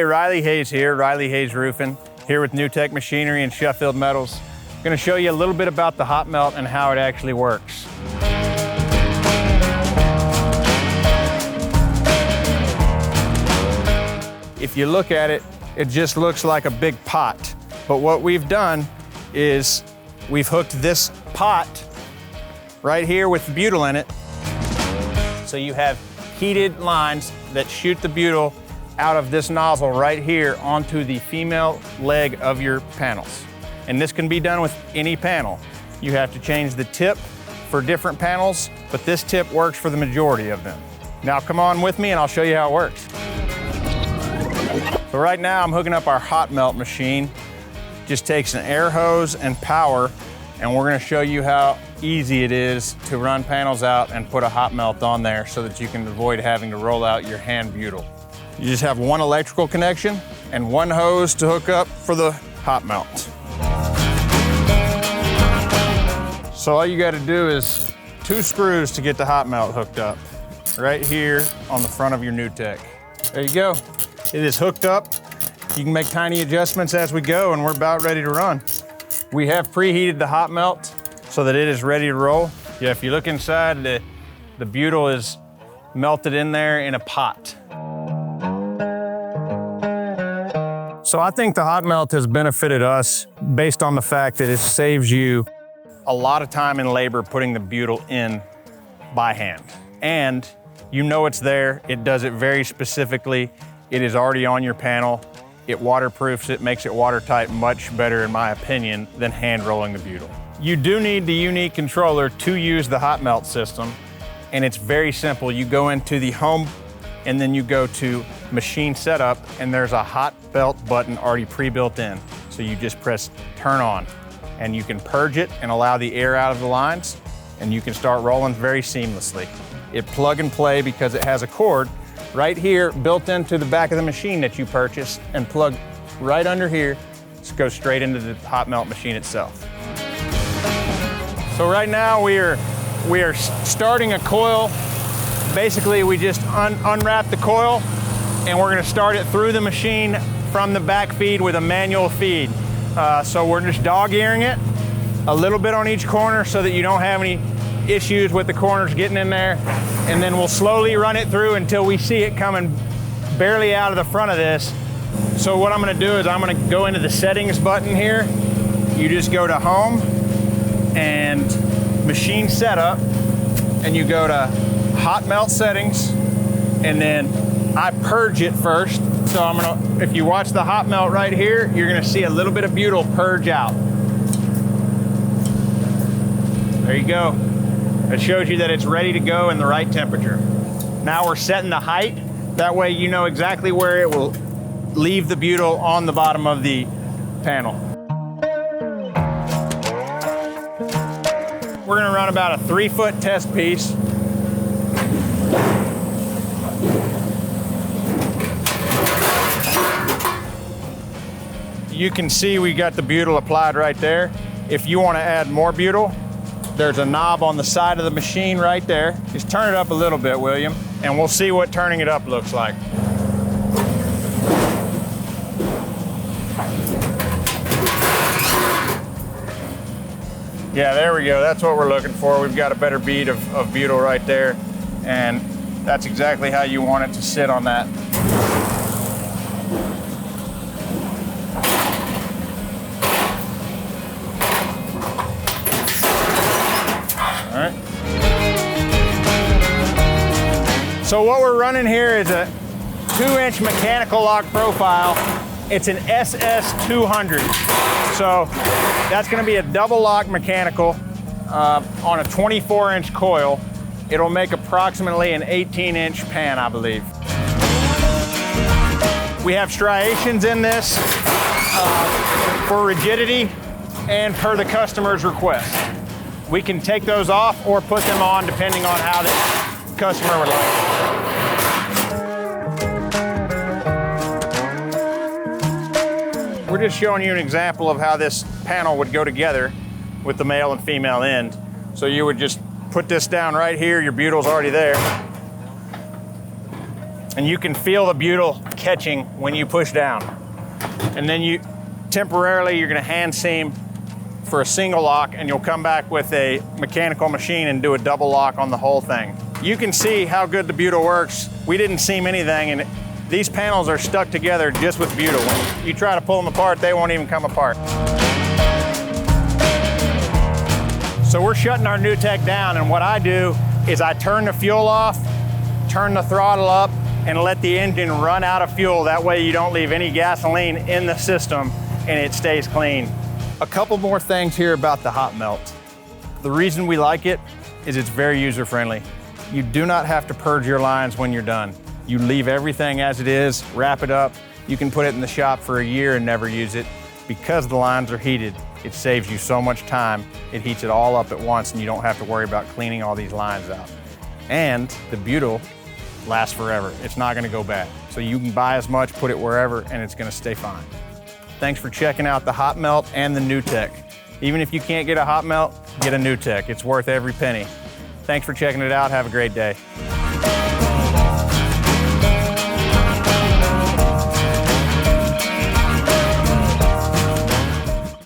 Riley Hayes here, Riley Hayes Roofing, here with new Tech Machinery and Sheffield Metals. I'm going to show you a little bit about the hot melt and how it actually works. If you look at it, it just looks like a big pot. But what we've done is we've hooked this pot right here with butyl in it. So you have heated lines that shoot the butyl out of this nozzle right here onto the female leg of your panels. And this can be done with any panel. You have to change the tip for different panels, but this tip works for the majority of them. Now come on with me and I'll show you how it works. So right now I'm hooking up our hot melt machine. Just takes an air hose and power, and we're gonna show you how easy it is to run panels out and put a hot melt on there so that you can avoid having to roll out your hand butyl. You just have one electrical connection and one hose to hook up for the hot melt. So all you gotta do is 2 screws to get the hot melt hooked up, right here on the front of your new Tech. There you go. It is hooked up. You can make tiny adjustments as we go, and we're about ready to run. We have preheated the hot melt so that it is ready to roll. Yeah, if you look inside, the butyl is melted in there in a pot. So I think the hot melt has benefited us based on the fact that it saves you a lot of time and labor putting the butyl in by hand. And you know it's there, it does it very specifically. It is already on your panel. It waterproofs it, makes it watertight much better, in my opinion, than hand rolling the butyl. You do need the unique controller to use the hot melt system, and it's very simple. You go into the home, and then you go to machine setup, and there's a hot belt button already pre-built in. So you just press turn on, and you can purge it and allow the air out of the lines, and you can start rolling very seamlessly. It plug and play because it has a cord right here built into the back of the machine that you purchased and plug right under here to go straight into the hot melt machine itself. So right now we are starting a coil. Basically we just unwrap the coil and we're going to start it through the machine from the back feed with a manual feed. So we're just dog earing it a little bit on each corner so that you don't have any issues with the corners getting in there, and then we'll slowly run it through until we see it coming barely out of the front of this. So what I'm going to do is I'm going to go into the settings button here. You just go to home and machine setup, and you go to hot melt settings, and then I purge it first. So I'm going to, if you watch the hot melt right here, you're going to see a little bit of butyl purge out. There you go. It shows you that it's ready to go in the right temperature. Now we're setting the height. That way you know exactly where it will leave the butyl on the bottom of the panel. We're gonna run about a 3-foot test piece. You can see we got the butyl applied right there. If you wanna add more butyl, there's a knob on the side of the machine right there. Just turn it up a little bit, William, and we'll see what turning it up looks like. Yeah, there we go. That's what we're looking for. We've got a better bead of butyl right there, and that's exactly how you want it to sit on that. All right. So what we're running here is a 2-inch mechanical lock profile. It's an SS200. So that's going to be a double lock mechanical on a 24-inch coil. It'll make approximately an 18-inch pan, I believe. We have striations in this for rigidity and per the customer's request. We can take those off or put them on depending on how the customer would like it. We're just showing you an example of how this panel would go together with the male and female end. So you would just put this down right here, your butyl's already there. And you can feel the butyl catching when you push down. And then you're gonna hand seam for a single lock, and you'll come back with a mechanical machine and do a double lock on the whole thing. You can see how good the butyl works. We didn't seam anything, and these panels are stuck together just with butyl. When you try to pull them apart, they won't even come apart. So we're shutting our new tech down, and what I do is I turn the fuel off, turn the throttle up, and let the engine run out of fuel. That way you don't leave any gasoline in the system and it stays clean. A couple more things here about the hot melt. The reason we like it is it's very user-friendly. You do not have to purge your lines when you're done. You leave everything as it is, wrap it up. You can put it in the shop for a year and never use it. Because the lines are heated, it saves you so much time. It heats it all up at once and you don't have to worry about cleaning all these lines out. And the butyl lasts forever. It's not gonna go bad. So you can buy as much, put it wherever, and it's gonna stay fine. Thanks for checking out the hot melt and the new tech. Even if you can't get a hot melt, get a new tech. It's worth every penny. Thanks for checking it out. Have a great day.